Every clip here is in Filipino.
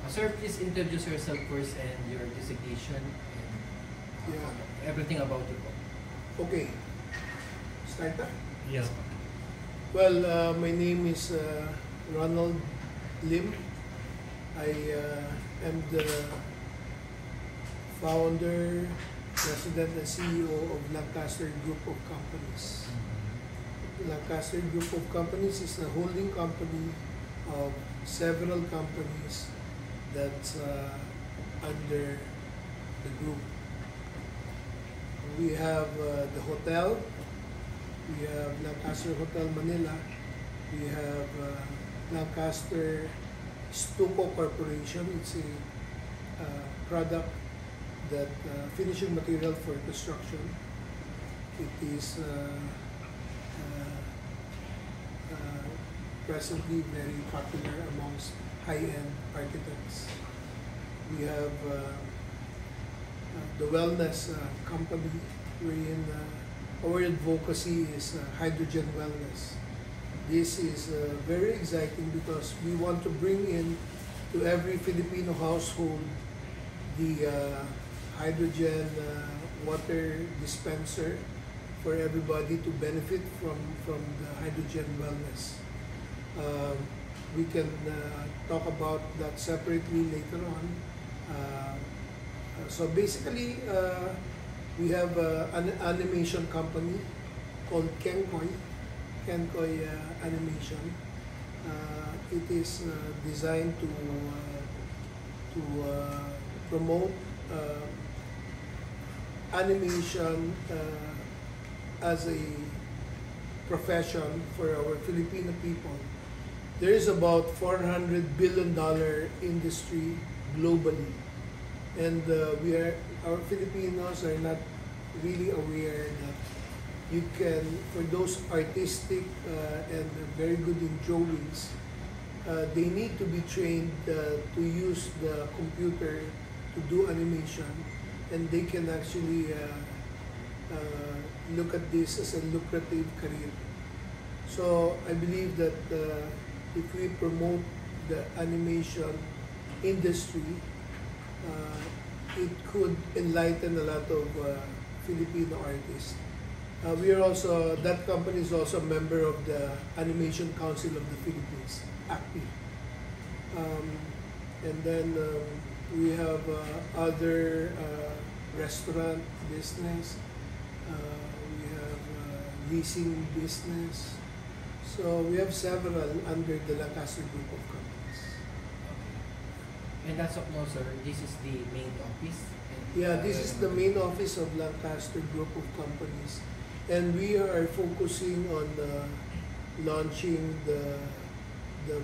Sir, please introduce yourself first and your designation and everything about you po. Okay. Start na? Yes. Well, my name is Ronald Lim. I am the founder, president, and CEO of Lancaster Group of Companies. Lancaster Group of Companies is a holding company of several companies that's under the group. We have the hotel, we have Lancaster Hotel Manila, we have Lancaster Stucco Corporation. It's a product that finishing material for construction. It is presently very popular amongst high-end architects. We have the wellness company, wherein our advocacy is hydrogen wellness. This is very exciting because we want to bring in to every Filipino household the hydrogen water dispenser for everybody to benefit from the hydrogen wellness. We can talk about that separately later on. So basically, we have an animation company called Kenkoy Animation. It is designed to promote animation as a profession for our Filipino people. There is about $400 billion industry globally, and our Filipinos are not really aware that you can, for those artistic and very good in drawings, they need to be trained to use the computer to do animation, and they can actually look at this as a lucrative career. So I believe that if we promote the animation industry, it could enlighten a lot of Filipino artists. We are also, that company is also a member of the Animation Council of the Philippines, ACPI. And then we have other restaurant business, we have leasing business. So we have several under the Lancaster Group of Companies. And as of now, sir, this is the main office? Yeah, this is the main office of Lancaster Group of Companies. And we are focusing on launching the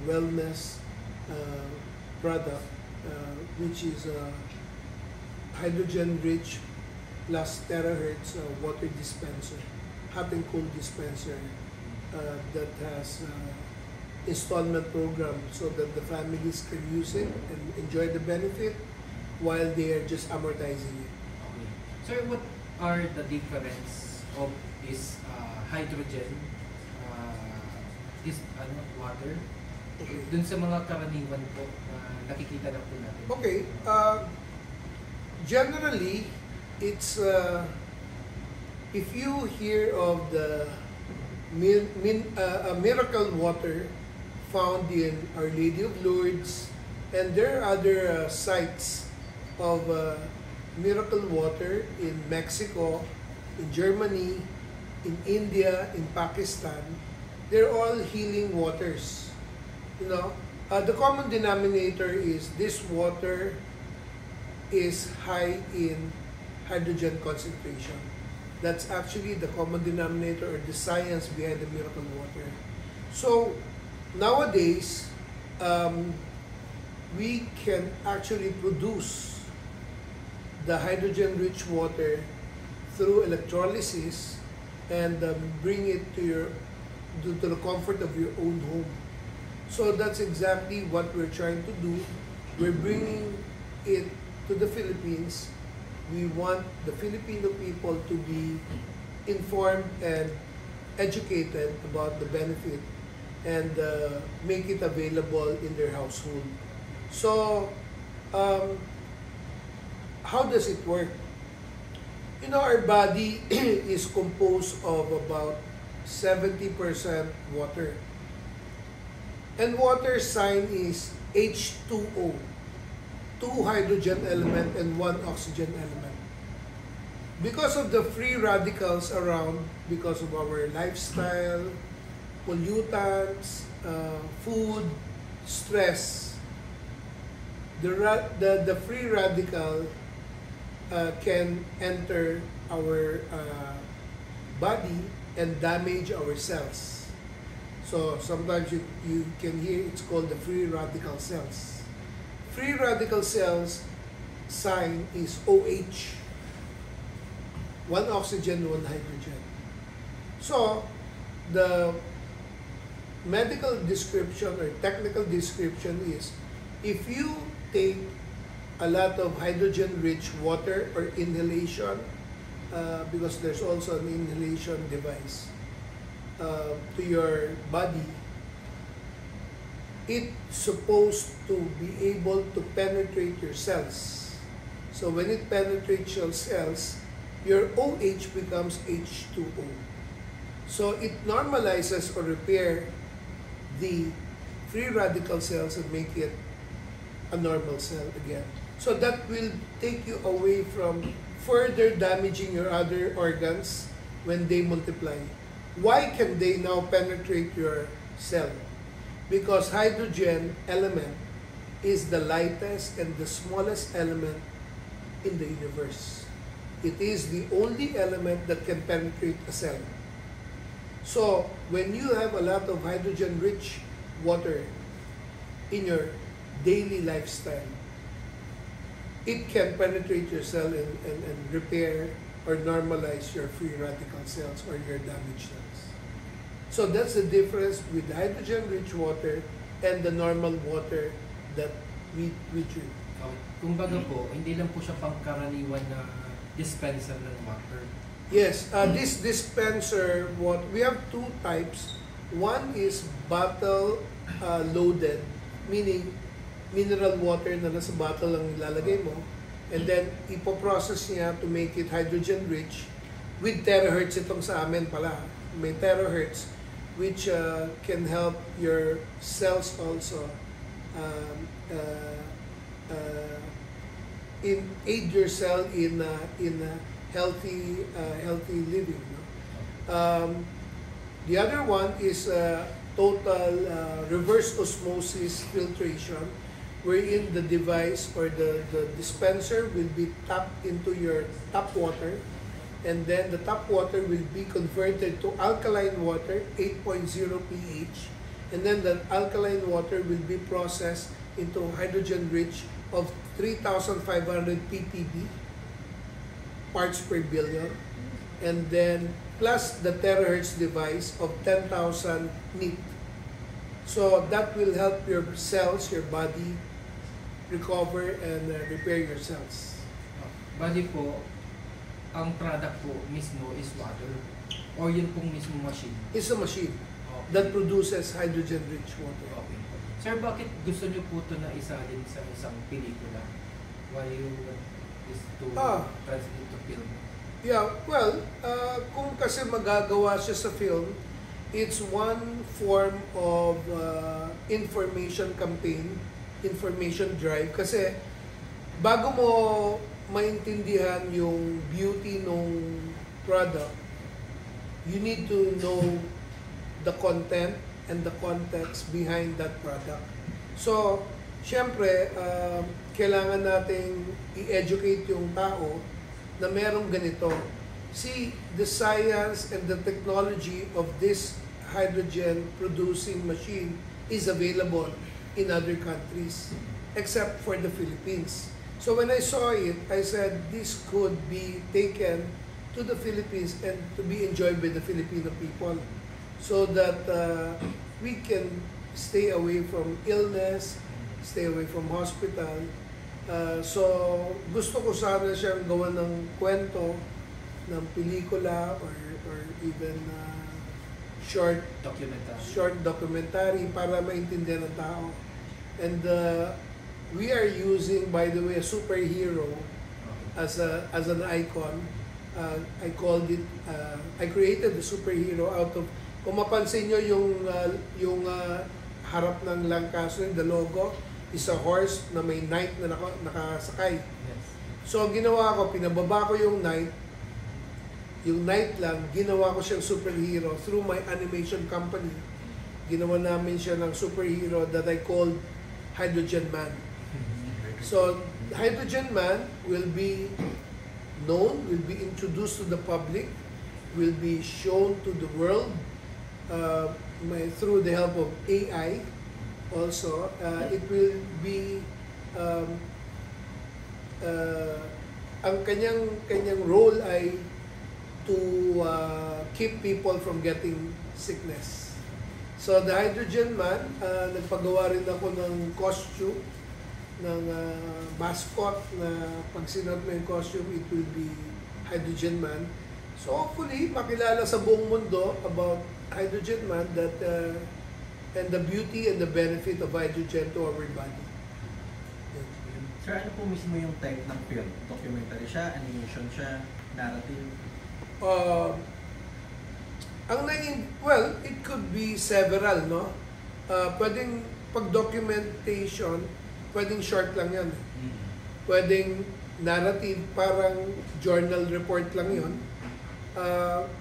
wellness product, which is a hydrogen-rich plus terahertz water dispenser, hot and cold dispenser that has installment program so that the families can use it and enjoy the benefit while they are just amortizing it. Okay. Sir, what are the difference of this hydrogen, this water, dun sa mga karaniwan po na nakikita lang po natin? Okay. Generally, it's if you hear of the miracle water found in Our Lady of Lourdes, and there are other sites of miracle water in Mexico, in Germany, in India, in Pakistan. They're all healing waters. You know, the common denominator is this water is high in hydrogen concentration. That's actually the common denominator or the science behind the miracle water. So nowadays, we can actually produce the hydrogen-rich water through electrolysis and bring it to the comfort of your own home. So that's exactly what we're trying to do. We're bringing it to the Philippines. We want the Filipino people to be informed and educated about the benefit and make it available in their household. So um, how does it work? You know, our body is composed of about 70% water. And water sign is H2O, 2 hydrogen element and 1 oxygen element. Because of the free radicals around, because of our lifestyle, pollutants, food, stress, the free radical can enter our body and damage our cells. So sometimes you can hear it's called the free radical cells. Free radical cells sign is OH. 1 oxygen, 1 hydrogen. So the medical description or technical description is if you take a lot of hydrogen-rich water or inhalation, because there's also an inhalation device to your body, it's supposed to be able to penetrate your cells. So when it penetrates your cells, your OH becomes H2O. So it normalizes or repair the free radical cells and make it a normal cell again. So that will take you away from further damaging your other organs when they multiply. Why can they now penetrate your cell? Because hydrogen element is the lightest and the smallest element in the universe. It is the only element that can penetrate a cell. So when you have a lot of hydrogen-rich water in your daily lifestyle, it can penetrate your cell and repair or normalize your free radical cells or your damaged cells. So that's the difference with hydrogen-rich water and the normal water that we drink. Okay. Kumbaga po, hindi lang po siya pangkaraniwan na dispenser ng water. Yes, this dispenser, we have 2 types. One is bottle loaded, meaning mineral water na nasa bottle lang ilalagay mo, and then ipoprocess niya to make it hydrogen rich with terahertz. Itong sa amin pala, may terahertz, which can help your cells also aid your cell in healthy living. No? The other one is total reverse osmosis filtration, wherein the device or the dispenser will be tapped into your tap water, and then the tap water will be converted to alkaline water, 8.0 pH, and then the alkaline water will be processed into hydrogen-rich of 3,500 ppb, parts per billion, and then plus the terahertz device of 10,000 nit. So that will help your cells, your body, recover and repair your cells. Bali po, ang product po mismo is water or yun pong mismo machine? It's a machine that produces hydrogen-rich water. Okay. Sir, bakit gusto niyo po ito na isalin sa isang pelikula? Why you want this to translate to film? Yeah, well, kung kasi magagawa siya sa film, it's one form of information campaign, information drive. Kasi bago mo maintindihan yung beauty ng product, you need to know the content and the context behind that product. So, syempre, kailangan nating i-educate yung tao na merong ganito. See, the science and the technology of this hydrogen producing machine is available in other countries except for the Philippines. So when I saw it, I said this could be taken to the Philippines and to be enjoyed by the Filipino people so that we can stay away from illness, stay away from hospital. So gusto ko sana siyang gawa ng kwento, ng pelikula or even short documentary para maintindihan ng tao. And we are using, by the way, a superhero Okay. as an icon. I called it, I created the superhero out of, kung mapansin nyo yung harap ng Lancaster, the logo, is a horse na may knight na nakasakay. Yes. So ang ginawa ko, pinababa ko yung knight lang, ginawa ko siyang superhero through my animation company. Ginawa namin siya ng superhero that I called Hydrogen Man. So, Hydrogen Man will be known, will be introduced to the public, will be shown to the world through the help of AI. Also, it will be ang kanyang role ay to keep people from getting sickness. So, the Hydrogen Man, nagpagawa rin ako ng costume, ng mascot na pag sinuot mo yung costume, it will be Hydrogen Man. So hopefully, makilala sa buong mundo about Hydrogen Man that and the beauty and the benefit of hydrogen to our body. Sir, ano po mismo yung type ng film? Documentary siya, animation siya, narrative? Well, it could be several, no? Pwedeng pag-documentation, pwedeng short lang yan. Pwedeng narrative, parang journal report lang yun.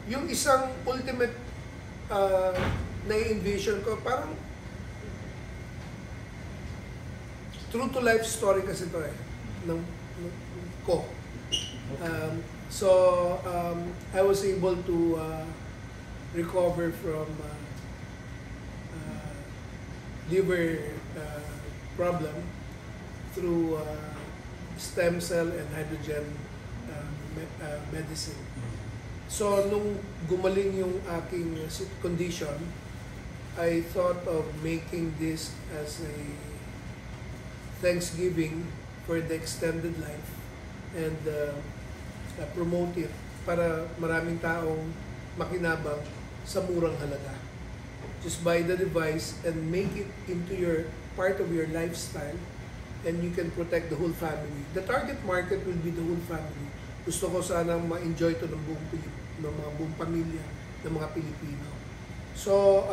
Yung isang ultimate na-envision ko, parang true to life story kasi ito ko. I was able to recover from liver problem through stem cell and hydrogen medicine. So, nung gumaling yung aking condition, I thought of making this as a Thanksgiving for the extended life and promote it para maraming taong makinabang sa murang halaga. Just buy the device and make it into your part of your lifestyle and you can protect the whole family. The target market will be the whole family. Gusto ko sanang ma-enjoy ito ng buong pamilya ng mga Pilipino. So,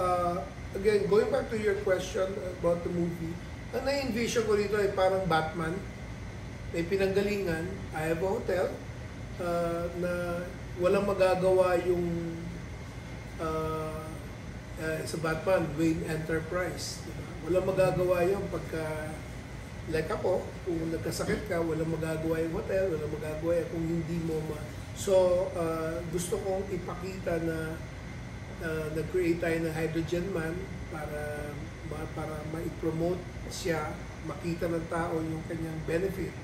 again, going back to your question about the movie, ang na-envision ko dito ay parang Batman. May pinanggalingan. I have a hotel na walang magagawa yung sa Batman, Wayne Enterprise. Diba? Walang magagawa yung pagka, like ako, kung nagkasakit ka, walang magagawa yung hotel, walang magagawa yung kung hindi mo So, gusto kong ipakita na nag-create tayo ng Hydrogen Man para ma-promote siya, makita ng tao yung kanyang benefit,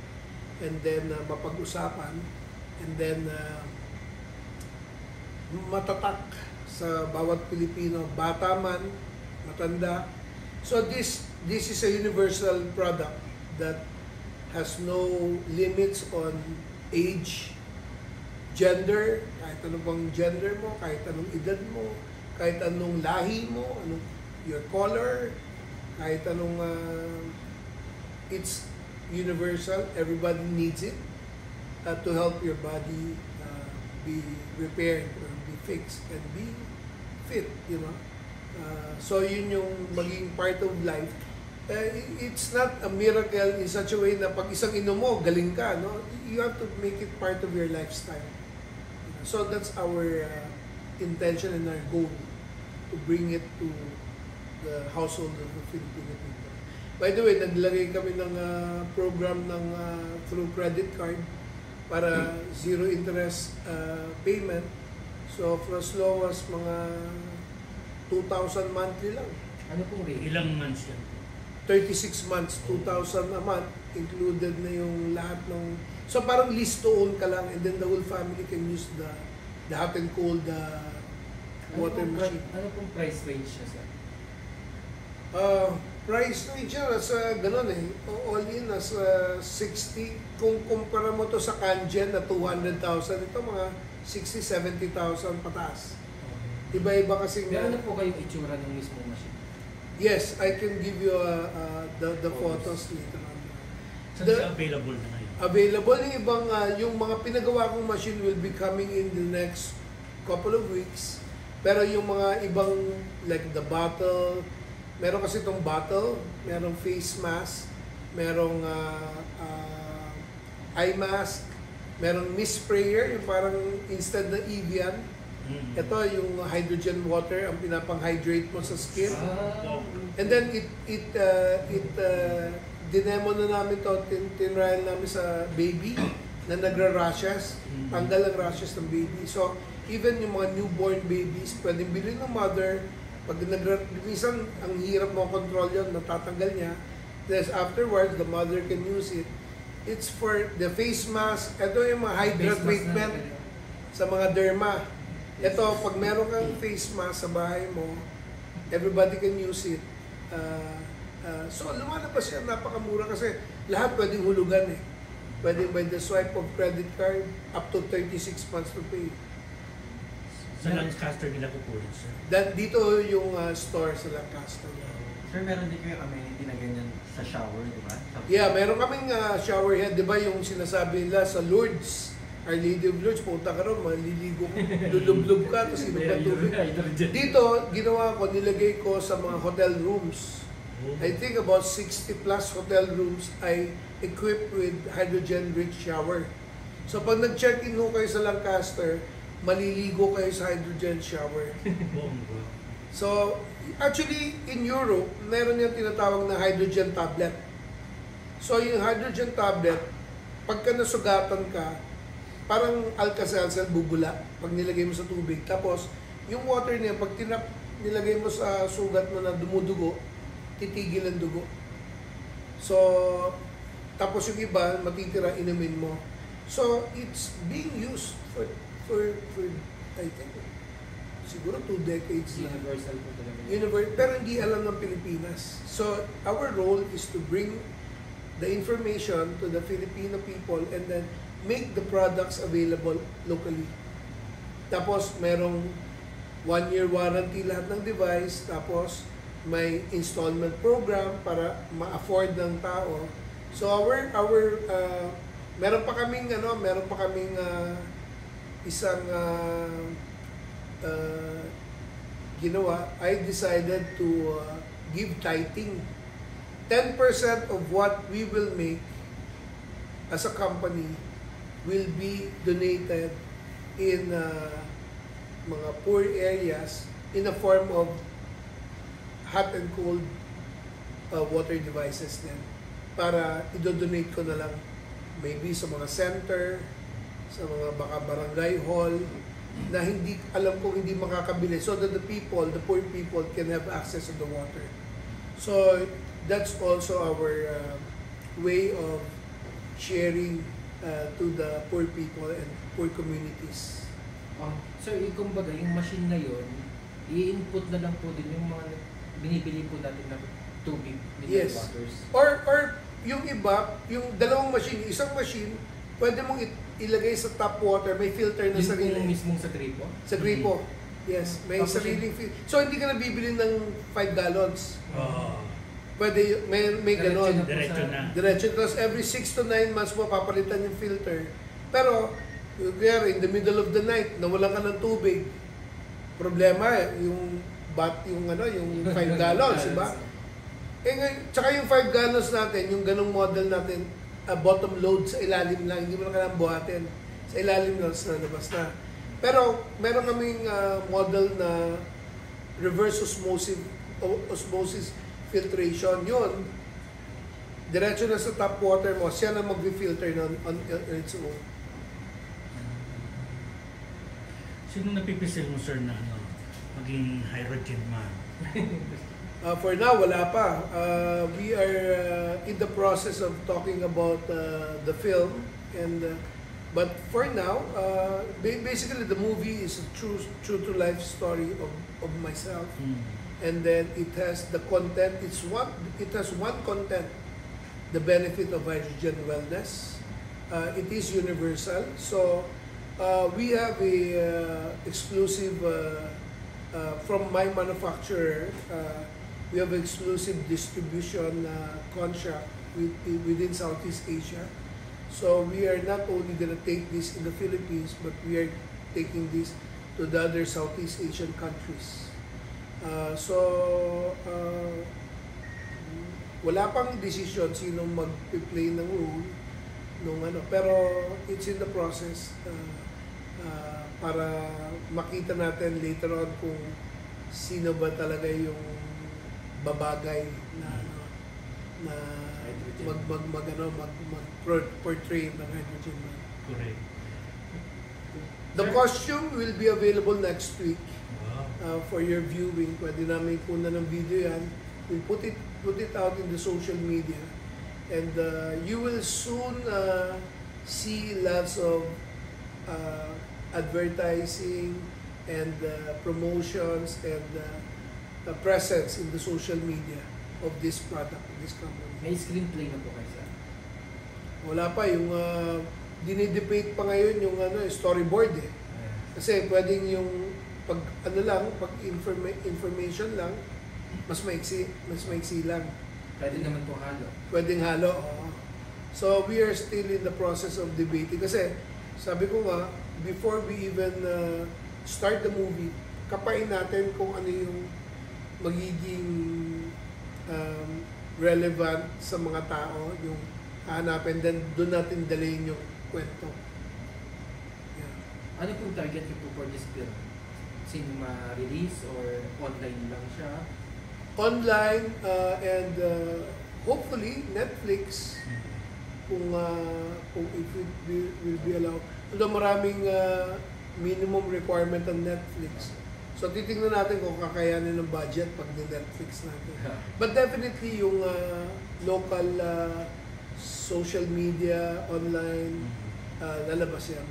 and then mapag-usapan, and then matatak sa bawat Pilipino, bata man, matanda. So this is a universal product that has no limits on age, gender, kahit anong bang gender mo, kahit anong edad mo, kahit anong lahi mo, anong your color, kahit anong it's universal, everybody needs it to help your body be repaired or be fixed and be fit, you know. So yun yung maging part of life. It's not a miracle in such a way na pag isang inom mo, galing ka, no? You have to make it part of your lifestyle. So that's our intention and our goal, to bring it to the household of the Filipino people. By the way, naglagay kami ng program ng through credit card para zero interest payment. So for as low as mga 2,000 monthly lang. Ano pong rate? Ilang months yan? 36 months, 2,000 a month, included na yung lahat ng... So parang lease to own ka lang and then the whole family can use the hot and cold water machine. Ano pong price range siya, sir? Price range siya, nasa ganun all in, nasa 60. Kung kumpara mo to sa Kangen na 200,000, ito mga 60, 70,000 pataas. Iba-iba kasi Meron na po kayong itsura ng mismo machine? Yes, I can give you the photos later on. Saan siya available na ngayon? Available yung ibang, yung mga pinagawa kong machine will be coming in the next couple of weeks. Pero yung mga ibang, like the bottle, meron kasi itong bottle, merong face mask, merong eye mask, merong mist sprayer, yung parang instant na Evian. Ito yung hydrogen water, ang pinapang-hydrate mo sa skin. And then dinemo na namin to, tinrial namin sa baby na nagra-rashes, tanggal ang rashes ng baby. So, even yung mga newborn babies, pwedeng bilhin ng mother, pag minsan ang hirap mo control yun, natatanggal niya. Then afterwards, the mother can use it. It's for the face mask. Ito yung mga hydra treatment sa mga derma. Ito, pag meron kang face mask sa bahay mo, everybody can use it. So lumalabas siya, napakamura kasi lahat pwedeng hulugan eh. Pwedeng by the swipe of credit card, up to 36 months to pay. Sa Lancaster nila kukulit, sir. Dito yung store sa Lancaster. Sir, meron din kayo amenity na ganyan sa shower, di ba? Yeah, meron kaming shower head, di ba yung sinasabi nila sa Lourdes, Our Lady of Lourdes, punta ka ron, maliligo ka, lulublob ka, tapos inom ka tubig. Dito, ginawa ko, nilagay ko sa mga hotel rooms. I think about 60 plus hotel rooms ay equipped with hydrogen-rich shower. So pag nag-check-in ho kayo sa Lancaster, maliligo kayo sa hydrogen shower. So, actually, in Europe, meron yung tinatawag na hydrogen tablet. So, yung hydrogen tablet, pagka nasugatan ka, parang Alka-Seltzer bubula pag nilagay mo sa tubig. Tapos, yung water niya, pag nilagay mo sa sugat mo na dumudugo, titigil ang dugo. So, tapos yung iba, matitira, inumin mo. So, it's being used for I think, siguro 2 decades na. Universal po talaga. Pero hindi alam ng Pilipinas. So, our role is to bring the information to the Filipino people and then make the products available locally. Tapos, merong 1-year warranty lahat ng device. Tapos, may installment program para ma-afford ng tao. So, meron pa kaming isang ginawa. I decided to give tithing. 10% of what we will make as a company will be donated in mga poor areas in the form of hot and cold water devices din. Para i-donate ko na lang maybe sa mga center, sa mga baka barangay hall, na hindi, alam ko hindi makakabili, so that the poor people can have access to the water. So, that's also our way of sharing to the poor people and poor communities. So, kumbaga, yung machine na yun, i-input na lang po din yung mga binibili po natin na tubig, mineral Yes. waters. Or yung iba, yung dalawang machine, isang machine, pwede mong ilagay sa tap water, may filter na Yung sarili. po mismong sa gripo? Sa gripo. Yes, may Tapos sariling filter. So, hindi ka nabibili ng 5 gallons. Oo. Pwede, may ganon. Diretso na. Diretso. Tapos every 6 to 9 months mo, papalitan yung filter. Pero, in the middle of the night, nawalan ka ng tubig. Problema, yung 5 gallons, di ba? Tsaka yung 5 gallons natin, yung ganong model natin, bottom load sa ilalim lang, hindi mo na kailangan buhatin. Sa ilalim lang, sa labas na. Pero, meron kaming model na reverse osmosis filtration. Yun, diretso na sa tap water mo, siya na mag-filter on its own. Sino napipisil mo, sir, na maging hydrogen man? For now, wala pa. We are in the process of talking about the film, but for now, basically the movie is a true to life story of myself, and then it has the content. It has one content, the benefit of hydrogen wellness. It is universal, so we have a exclusive from my manufacturer. We have exclusive distribution contract within Southeast Asia. So we are not only going to take this in the Philippines, but we are taking this to the other Southeast Asian countries. Wala pang decision sino mag-play ng role nung ano, pero it's in the process para makita natin later on kung sino ba talaga yung babagay na mag-portray ng Hydrogen Man. Correct. The costume will be available next week. Wow. For your viewing. Pwede namin kuna ng video yan. We'll put it out in the social media. And you will soon see lots of advertising and promotions and presence in the social media of this product, of this company. May screenplay na po kayo, sir? Wala pa. Yung dinidebate pa ngayon yung storyboard eh. Kasi pwedeng yung pag information lang, mas maiksi lang. Pwede naman po halo. Pwedeng halo, oo. So we are still in the process of debating. Kasi sabi ko nga, before we even start the movie, kapain natin kung ano yung magiging relevant sa mga tao, yung hahanapin, then doon natin dalhin yung kwento. Yeah. Ano pong target niyo po for this film? Cinema release or online lang siya? Online and hopefully Netflix kung if it will be allowed. Although maraming minimum requirement ng Netflix. So titingnan natin kung kakayanin ng budget pag ni-Netflix natin. But definitely yung local social media, online, lalabas yan.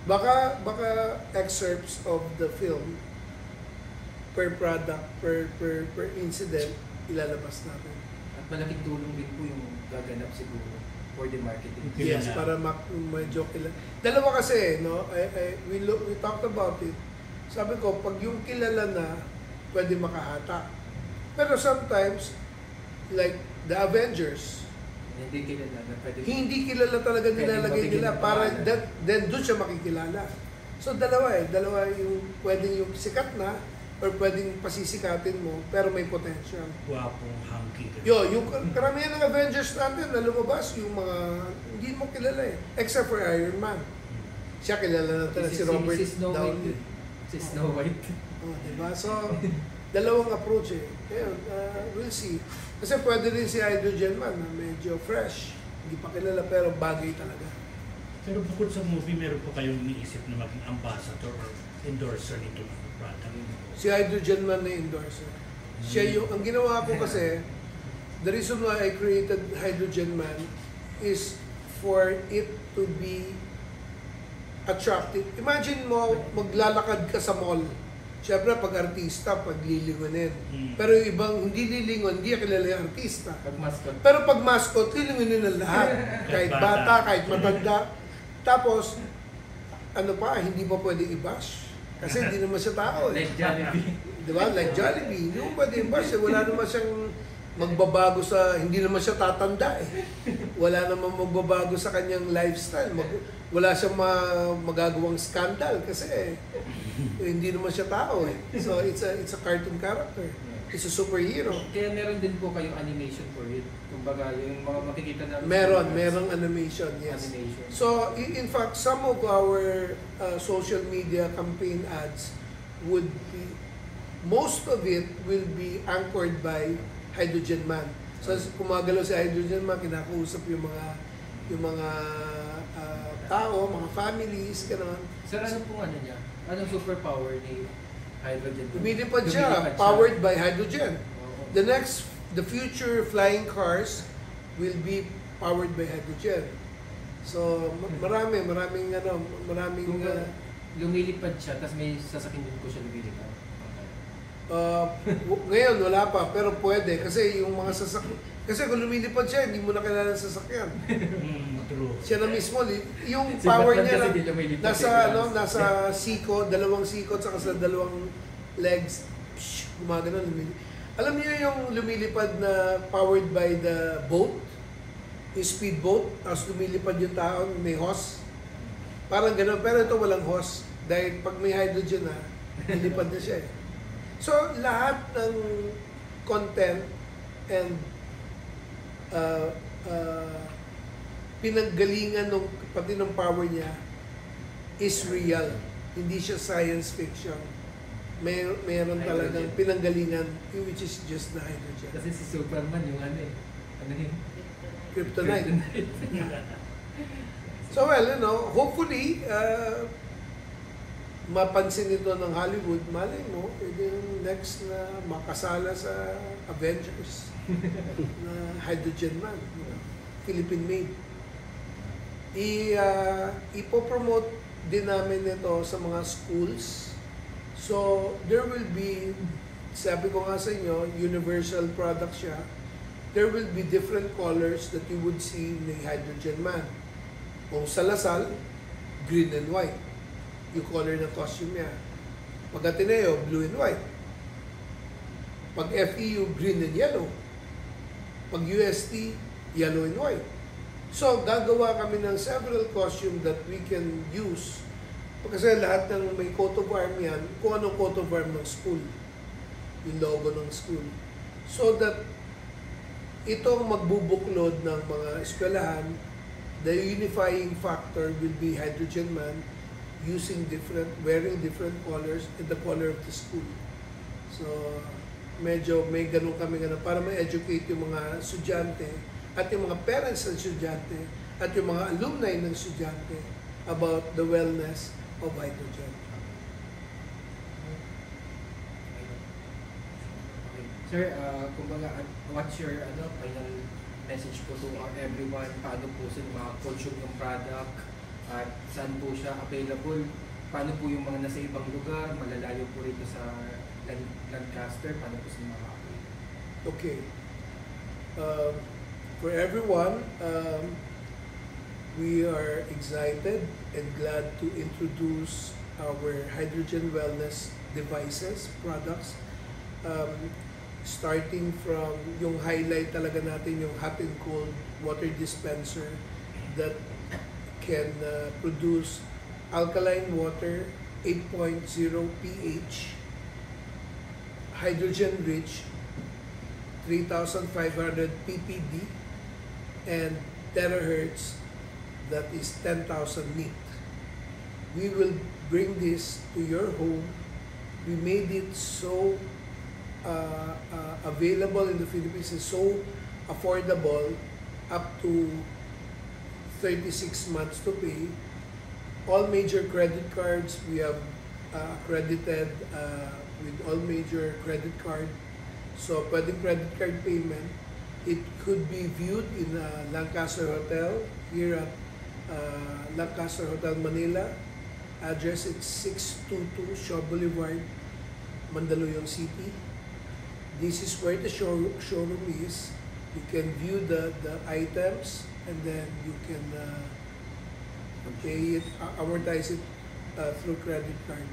Baka excerpts of the film per product, per incident, ilalabas natin. At malaking tulong din po yung gaganap siguro for the marketing. Yes, para medyo kilala. Dalawa kasi, no? We talked about it. Sabi ko, pag yung kilala na, pwede makahata. Pero sometimes, like the Avengers, Hindi kilala na pwede. hindi kilala talaga nilalagay nila para then doon siya makikilala. So dalawa yung pwedeng yung sikat na or pwedeng pasisikatin mo pero may potential. Wapong hangki. Yung karamihan ng Avengers natin na lumabas yung mga hindi mo kilala eh. Except for Iron Man. Siya kilala natin si Robert Downey. Si Snow White. Diba? So dalawang approach eh. Kaya we'll see. Kasi pwede rin si Hydrogen Man na medyo fresh. Hindi pa kilala pero bagay talaga. Pero bukod sa movie, meron po kayong iniisip na maging ambassador or endorser nito ng product? Si Hydrogen Man na endorser. Siya yung, ang ginawa ko kasi, the reason why I created Hydrogen Man is for it to be attractive. Imagine mo, maglalakad ka sa mall. Siyempre, pag artista, pag lilingonin. Pero yung ibang hindi lilingon, hindi kilala yung artista. Pag mascot. Pero pag mascot, lilingonin ng lahat. Kahit bata, kahit matanda. Tapos, ano pa, hindi pa pwedeng i-bash. Kasi hindi naman siya tao. Like Jollibee. Diba? Like Jollibee. Hindi mo pwede i-bash. Wala naman siyang magbabago sa, hindi naman siya tatanda eh. Wala naman magbabago sa kanyang lifestyle. Wala siyang magagawang scandal kasi hindi naman siya tao eh. So it's a cartoon character. It's a superhero. Kaya meron din po kayong animation for it. Kumbaga, yung mga makikita namin. Merong animation, yes. Animation. So in fact, some of our social media campaign ads would be, most of it will be anchored by Hydrogen Man. So kumagalaw si Hydrogen Man, kinakausap yung mga tao, mga families, gano'n. Sir, ano pong ano niya? Anong superpower ni Hydrogen? Lumilipad siya, powered by hydrogen. Oo. The future flying cars will be powered by hydrogen. So maraming Kung lumilipad siya, tapos may sasakyan din po siya lumilipad. ngayon wala pa, pero pwede kasi yung mga sasakyan, kasi kung lumilipad siya, hindi mo na kailangan ng sasakyan. True. Siya na mismo, yung Si power Batman niya kasi di lumilipad nasa siko, dalawang sikot, saka sa dalawang legs, gumagano lumilipad. Alam niyo yung lumilipad na powered by the boat? yung speedboat, tapos lumilipad yung tao, may hose. Parang gano'n, pero ito walang hose. Dahil pag may hydrogen na, lilipad na siya eh. So, lahat ng content and pinanggalingan ng pati ng power niya is real. Hindi siya science fiction. Meron talagang pinanggalingan, which is just the hydrogen. Kasi si Superman yung ano eh. Ano yun? Kryptonite. So well, you know, hopefully, mapansin ito ng Hollywood, malay mo, pwede yung next na makasala sa Avengers na Hydrogen Man, Philippine made. Ipopromote din namin ito sa mga schools. So, there will be, sabi ko nga sa inyo, universal product siya. There will be different colors that you would see in the Hydrogen Man. Kung sa Lasal, green and white. Yung color ng costume niya. Pag Ateneo, blue and white. Pag FEU, green and yellow. Pag UST, yellow and white. So, gagawa kami ng several costume that we can use. Kasi lahat ng may coat of arm yan, kung anong coat of arm ng school. Yung logo ng school. So that itong magbubuklod ng mga eskwelahan, the unifying factor will be Hydrogen Man wearing different colors and the color of the school. So, medyo may ganun kami para ma-educate yung mga estudyante at yung mga parents ng estudyante at yung mga alumni ng estudyante about the wellness of hydrogen. Sir, kumbaga, what's your final message po to everyone? Paano po sila maka-consume yung product? At saan po siya available? Paano po yung mga nasa ibang lugar? Malalayo po rito sa Lancaster? Paano po sila maka-apply? Okay. For everyone, we are excited and glad to introduce our hydrogen wellness devices, products. Starting from yung highlight talaga natin, yung hot and cold water dispenser that can produce alkaline water 8.0 pH, hydrogen rich 3,500 ppb, and terahertz that is 10,000 nit. We will bring this to your home. We made it so available in the Philippines, is so affordable, up to 36 months to pay. All major credit cards, we have accredited with all major credit card. So, pwedeng credit card payment. It could be viewed in Lancaster Hotel, here at Lancaster Hotel Manila. Address, it's 622 Shaw Boulevard, Mandaluyong City. This is where the showroom is. You can view the items, and then you can pay it, amortize it through credit card.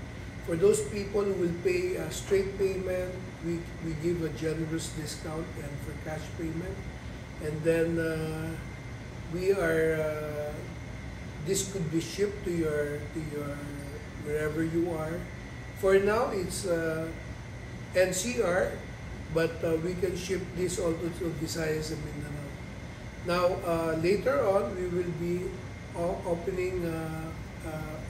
For those people who will pay straight payment, we give a generous discount and for cash payment. And then we are this could be shipped to your wherever you are. For now, it's NCR, but we can ship this also to Visayas and Mindanao. Now, later on, we will be opening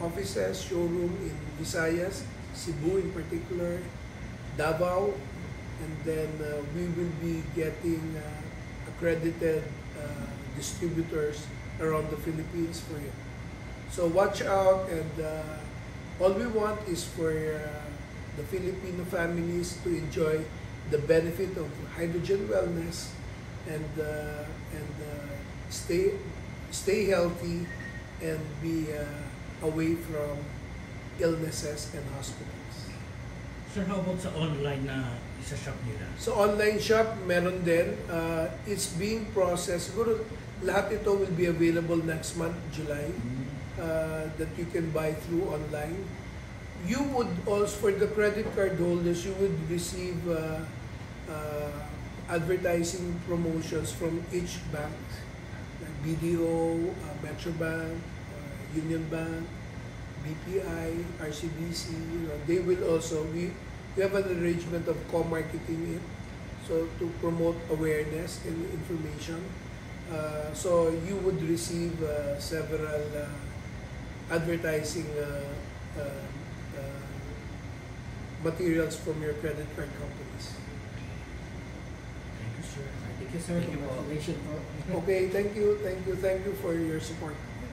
offices, showroom in Visayas, Cebu in particular, Davao, and then we will be getting accredited distributors around the Philippines for it. So watch out, and all we want is for the Filipino families to enjoy the benefit of hydrogen wellness and stay healthy and be away from illnesses and hospitals. Sir, how about sa online na isa-shop nila? So online shop, meron din. It's being processed. Siguro lahat ito will be available next month, July, that you can buy through online. You would also, for the credit card holders, you would receive advertising promotions from each bank. BDO, Metrobank, Union Bank, BPI, RCBC, they will also, we have an arrangement of co-marketing it, so to promote awareness and information. So you would receive several advertising materials from your credit card companies. Thank you, sir. Thank you, sir. Thank you po. Congratulations po. Okay, thank you for your support.